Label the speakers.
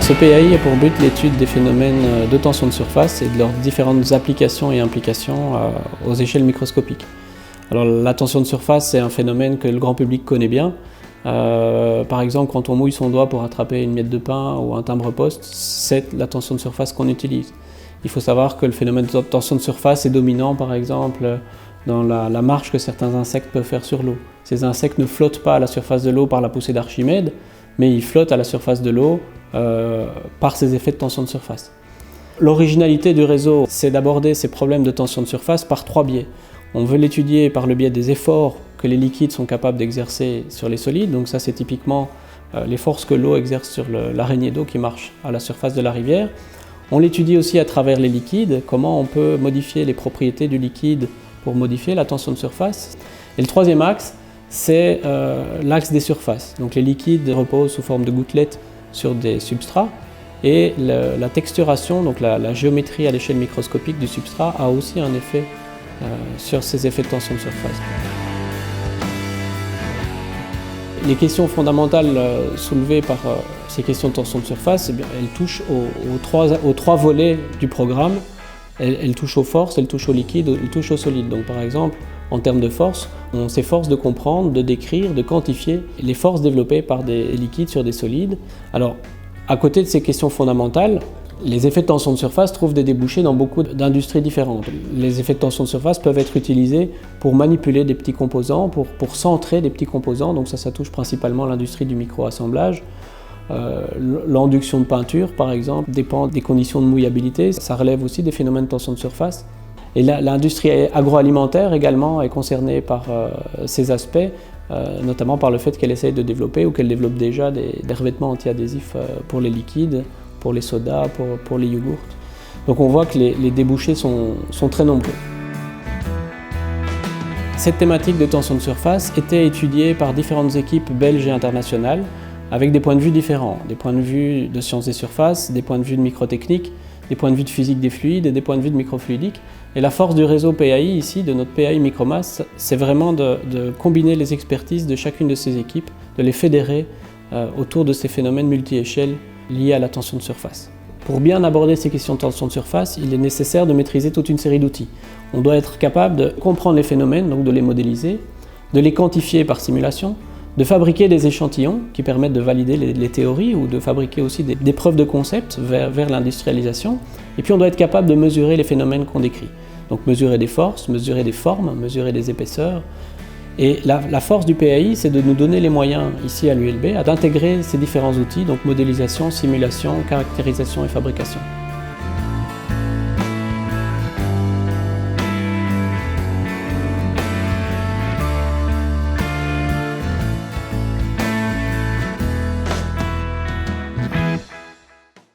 Speaker 1: Ce PAI a pour but l'étude des phénomènes de tension de surface et de leurs différentes applications et implications aux échelles microscopiques. Alors, la tension de surface, c'est un phénomène que le grand public connaît bien. Par exemple, quand on mouille son doigt pour attraper une miette de pain ou un timbre-poste, c'est la tension de surface qu'on utilise. Il faut savoir que le phénomène de tension de surface est dominant, par exemple, dans la marche que certains insectes peuvent faire sur l'eau. Ces insectes ne flottent pas à la surface de l'eau par la poussée d'Archimède, mais ils flottent à la surface de l'eau par ces effets de tension de surface. L'originalité du réseau, c'est d'aborder ces problèmes de tension de surface par trois biais. On veut l'étudier par le biais des efforts que les liquides sont capables d'exercer sur les solides. Donc ça, c'est typiquement les forces que l'eau exerce sur l'araignée d'eau qui marche à la surface de la rivière. On l'étudie aussi à travers les liquides, comment on peut modifier les propriétés du liquide pour modifier la tension de surface. Et le troisième axe, c'est l'axe des surfaces. Donc les liquides reposent sous forme de gouttelettes sur des substrats et la texturation, donc la géométrie à l'échelle microscopique du substrat a aussi un effet sur ces effets de tension de surface. Les questions fondamentales soulevées par ces questions de tension de surface, elles touchent aux trois volets du programme. Elles touchent aux forces, elles touchent aux liquides, elles touchent aux solides. Donc par exemple, en termes de force, on s'efforce de comprendre, de décrire, de quantifier les forces développées par des liquides sur des solides. Alors, à côté de ces questions fondamentales, les effets de tension de surface trouvent des débouchés dans beaucoup d'industries différentes. Les effets de tension de surface peuvent être utilisés pour manipuler des petits composants, pour centrer des petits composants. Donc ça touche principalement l'industrie du microassemblage. L'induction de peinture, par exemple, dépend des conditions de mouillabilité. Ça relève aussi des phénomènes de tension de surface. Et l'industrie agroalimentaire également est concernée par ces aspects, notamment par le fait qu'elle essaye de développer ou qu'elle développe déjà des revêtements anti-adhésifs pour les liquides, pour les sodas, pour les yogourts. Donc on voit que les débouchés sont très nombreux. Cette thématique de tension de surface était étudiée par différentes équipes belges et internationales avec des points de vue différents, des points de vue de sciences des surfaces, des points de vue de microtechnique, des points de vue de physique des fluides et des points de vue de microfluidique. Et la force du réseau PAI ici, de notre PAI Micromass, c'est vraiment de combiner les expertises de chacune de ces équipes, de les fédérer autour de ces phénomènes multi-échelles liés à la tension de surface. Pour bien aborder ces questions de tension de surface, il est nécessaire de maîtriser toute une série d'outils. On doit être capable de comprendre les phénomènes, donc de les modéliser, de les quantifier par simulation, de fabriquer des échantillons qui permettent de valider les théories ou de fabriquer aussi des preuves de concept vers l'industrialisation. Et puis on doit être capable de mesurer les phénomènes qu'on décrit. Donc mesurer des forces, mesurer des formes, mesurer des épaisseurs. Et la force du PAI, c'est de nous donner les moyens, ici à l'ULB, d'intégrer ces différents outils, donc modélisation, simulation, caractérisation et fabrication.